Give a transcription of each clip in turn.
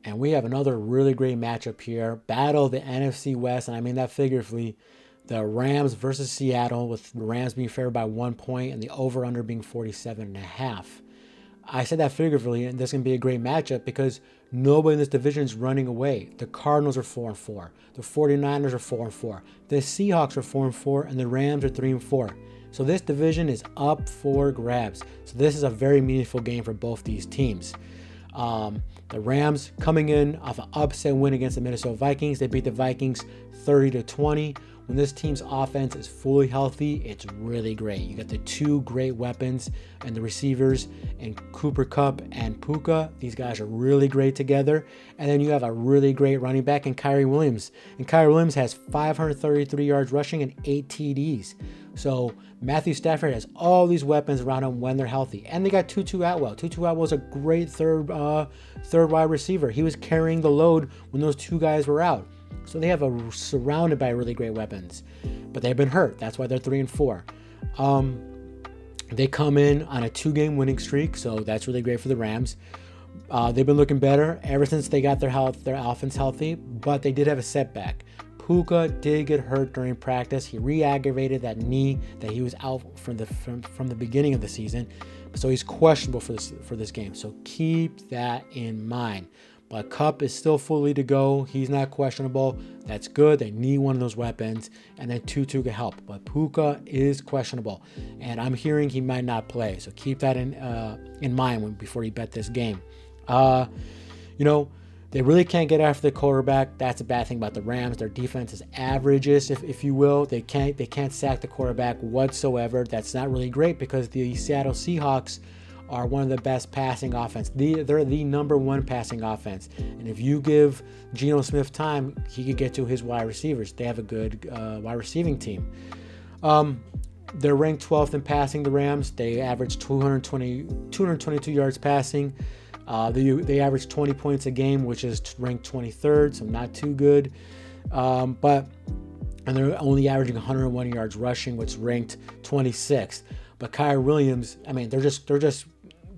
And we have another really great matchup here. Battle of the NFC West, and I mean that figuratively. The Rams versus Seattle, with the Rams being favored by 1 point and the over-under being 47.5. I said that figuratively, and this can be a great matchup because nobody in this division is running away. The Cardinals are 4-4. The 49ers are 4-4. The Seahawks are 4-4, and the Rams are 3-4. So this division is up for grabs. So this is a very meaningful game for both these teams. The Rams coming in off an upset win against the Minnesota Vikings. They beat the Vikings 30-20. When this team's offense is fully healthy, it's really great. You got the two great weapons and the receivers and Cooper Kupp and Puka. These guys are really great together. And then you have a really great running back in Kyrie Williams. And Kyrie Williams has 533 yards rushing and 8 TDs. So Matthew Stafford has all these weapons around him when they're healthy. And they got Tutu Atwell. Tutu Atwell is a great third wide receiver. He was carrying the load when those two guys were out. So they have surrounded by really great weapons, but they've been hurt. That's why they're 3-4. They come in on a 2-game winning streak, so that's really great for the Rams. They've been looking better ever since they got their offense healthy, but they did have a setback. Puka did get hurt during practice. He re-aggravated that knee that he was out from the beginning of the season, so he's questionable for this game. So keep that in mind. But Kupp is still fully to go. He's not questionable. That's good. They need one of those weapons. And then Tutu can help. But Puka is questionable. And I'm hearing he might not play. So keep that in mind before you bet this game. They really can't get after the quarterback. That's a bad thing about the Rams. Their defense is averages, if you will. They can't sack the quarterback whatsoever. That's not really great because the Seattle Seahawks are one of the best passing offense. They're the number one passing offense. And if you give Geno Smith time, he could get to his wide receivers. They have a good wide receiving team. They're ranked 12th in passing, the Rams. They average 222 yards passing. They average 20 points a game, which is ranked 23rd, so not too good. And they're only averaging 101 yards rushing, which is ranked 26th. But Kyrie Williams, I mean, they're just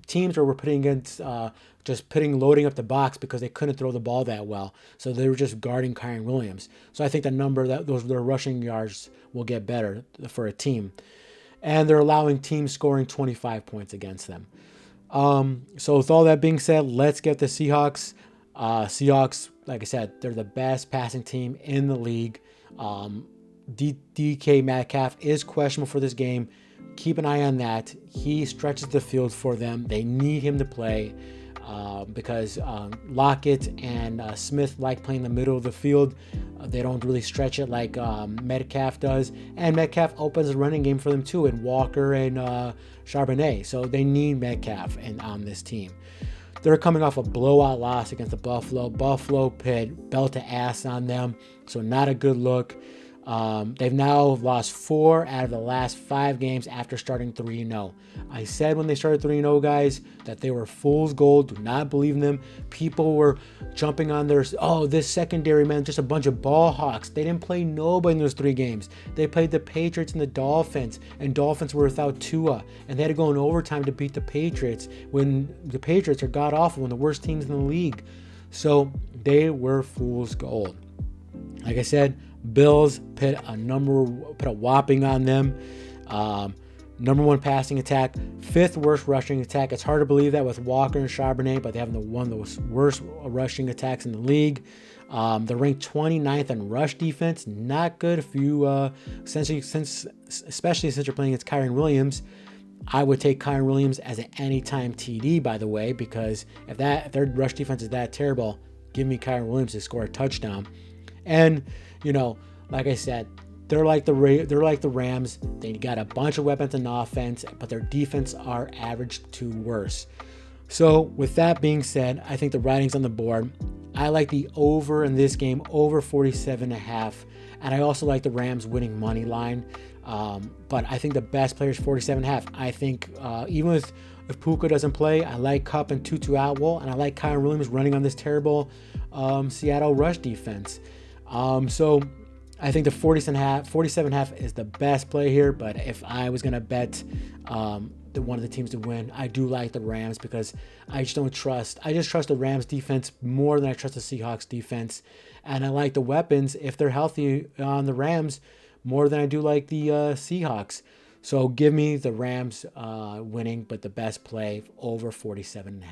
teams where we're putting against loading up the box because they couldn't throw the ball that well. So they were just guarding Kyrie Williams. So I think the number their rushing yards will get better for a team. And they're allowing teams scoring 25 points against them. So with all that being said, let's get the Seahawks. Seahawks, like I said, they're the best passing team in the league. DK Metcalf is questionable for this game. Keep an eye on that. He stretches the field for them. They need him to play because Lockett and Smith like playing the middle of the field. They don't really stretch it like Metcalf does. And Metcalf opens the running game for them too, and Walker and Charbonnet. So they need Metcalf on this team. They're coming off a blowout loss against the Buffalo. Buffalo put belt to ass on them, so not a good look. They've now lost 4 out of the last 5 games after starting 3-0. I said when they started 3-0, guys, that they were fool's gold. Do not believe in them. People were jumping on this secondary, man, just a bunch of ball hawks. They didn't play nobody in those 3 games. They played the Patriots and the Dolphins, and Dolphins were without Tua, and they had to go in overtime to beat the Patriots when the Patriots are god-awful, one of the worst teams in the league. So they were fool's gold. Like I said, Bills put a whopping on them. Number 1 passing attack, 5th worst rushing attack. It's hard to believe that with Walker and Charbonnet, but they have one of the worst rushing attacks in the league. They're ranked 29th in rush defense. Not good if you, especially since you're playing against Kyrie Williams. I would take Kyrie Williams as an anytime TD, by the way, because if their rush defense is that terrible, give me Kyrie Williams to score a touchdown. And like I said, they're like the Rams. They got a bunch of weapons in offense, but their defense are average to worse. So with that being said, I think the writing's on the board. I like the over in this game, over 47.5, and I also like the Rams winning money line. But I think the best player is 47.5. I think even if Puka doesn't play, I like Kupp and Tutu Atwell, and I like Kyrie Williams running on this terrible Seattle rush defense. So I think the 47.5 is the best play here, but if I was going to bet one of the teams to win. I do like the Rams because I just trust the Rams defense more than I trust the Seahawks defense. And I like the weapons, if they're healthy, on the Rams more than I do like the Seahawks. So give me the Rams winning, but the best play over 47.5.